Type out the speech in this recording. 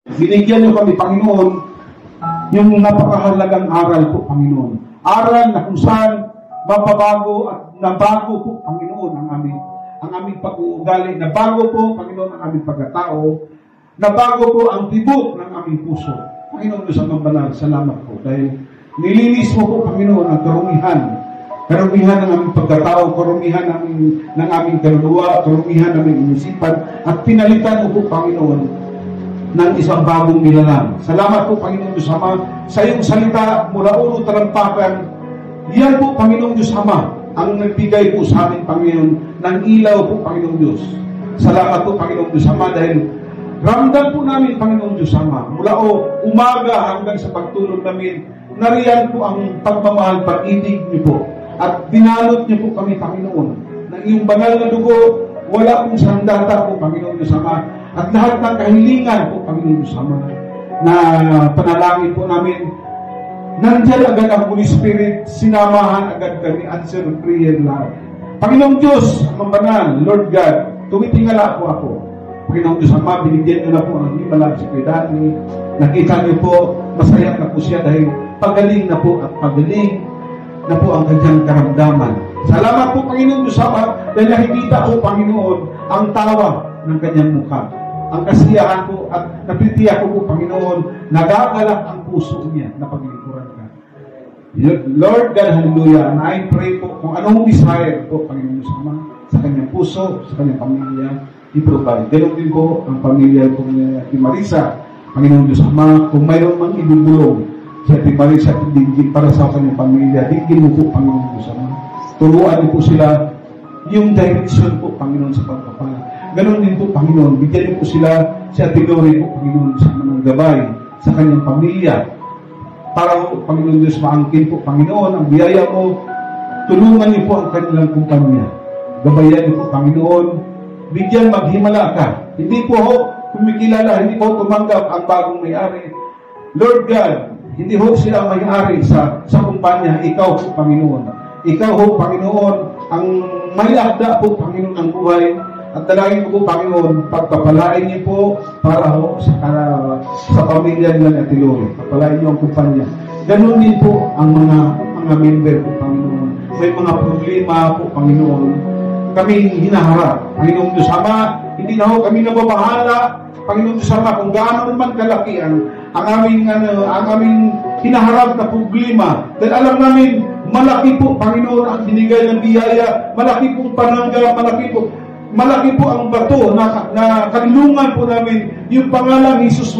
Binigyan niyo kami, Panginoon, yung napakahalagang aral po, Panginoon. Aral na kung saan mapabago at nabago po, Panginoon, ang aming pag-uugali. Nabago po, Panginoon, ang aming pagkatao. Nabago po ang tibok ng aming puso. Panginoon Diyos ang banal, salamat po. Dahil nilinis mo po, Panginoon, ang karumihan ng aming pagkatao, karumihan ng aming kaluluwa, karumihan ng aming isipan, at pinalitan mo po, Panginoon, ng isang bagong nilalang. Salamat po, Panginoon Diyos Ama, sa iyong salita mula ulo talampakan. Yan po, Panginoon Diyos Ama, ang nagbigay po sa amin, Panginoon, ng ilaw po, Panginoon Diyos. Salamat po, Panginoon Diyos Ama, dahil ramdam po namin, Panginoon Diyos Ama, mula umaga hanggang sa pagtulog namin, nariyan po ang pagmamahal, pag-ibig niyo po. At dinalot niyo po kami, Panginoon, ng iyong banal na dugo, wala pong sandata po, Panginoon Diyos Ama, at lahat ng kahilingan po, Panginoon Diyos Ama, na panalangin po namin, nandiyan agad ang Holy Spirit, sinamahan agad kami, answer prayer lahat. Panginoong Diyos, ang banal, Lord God, tumitingala po ako. Panginoong Diyos Ama, binigyan niyo na po ang himalag si Kuya Dani. Nakita niyo po, masaya na po siya dahil pagaling na po at pagaling na po ang kanyang karamdaman. Salamat po, Panginoon Diyos Ama, dahil nakikita po, Panginoon, ang tawa ng kanyang mukha. Ang kasiyahan po at napitiyak ko po, Panginoon, nagagalak ang puso niya na paglingkuran ka. Lord God, hallelujah, and I pray po kung anong desire po, Panginoon Diyos Ama, sa kanyang puso, sa kanyang pamilya, i-provide. Ganon din po ang pamilya po ni Marisa. Panginoon Diyos Ama, kung mayroon mang ibubulong si Ate Marisa at dinggin para sa kanyang pamilya, dinggin mo po, Panginoon Diyos Ama. Turuan niyo po sila yung direction po, Panginoon, sa pagpapala. Ganon din po, Panginoon, bigyan niyo po sila si Ate Glory po, Panginoon, sa manang gabay sa kanyang pamilya. Para po, Panginoon Diyos, maangkin po, Panginoon, ang biyaya mo, tulungan niyo po ang kanilang kumpanya. Gabayan niyo po, Panginoon, bigyan maghimala ka. Hindi po kumikilala, hindi po tumanggap ang bagong may-ari. Lord God, hindi ho sila ang may-ari sa kumpanya. Ikaw po, Panginoon. Ikaw ho, Panginoon, ang may akda po, Panginoon, ng buhay. At dalangin ko po, Panginoon, pagpapalain niyo po para ho sa pamilya nila ni Ate Lori. Pagpapalain niyo ang kumpanya. Ganon din po ang mga member po, Panginoon. May mga problema po, Panginoon, kaming hinaharap. Panginoon Diyos Ama, hindi na ho kami nababahala. Panginoon Diyos Ama, kung gaano naman kalaki ang aming hinaharap na problema. Dahil alam namin, malaki po, Panginoon, ang binigay ng biyaya. Malaki pong panangga, malaki po ang bato na kanlungan po namin yung pangalan ni Jesus.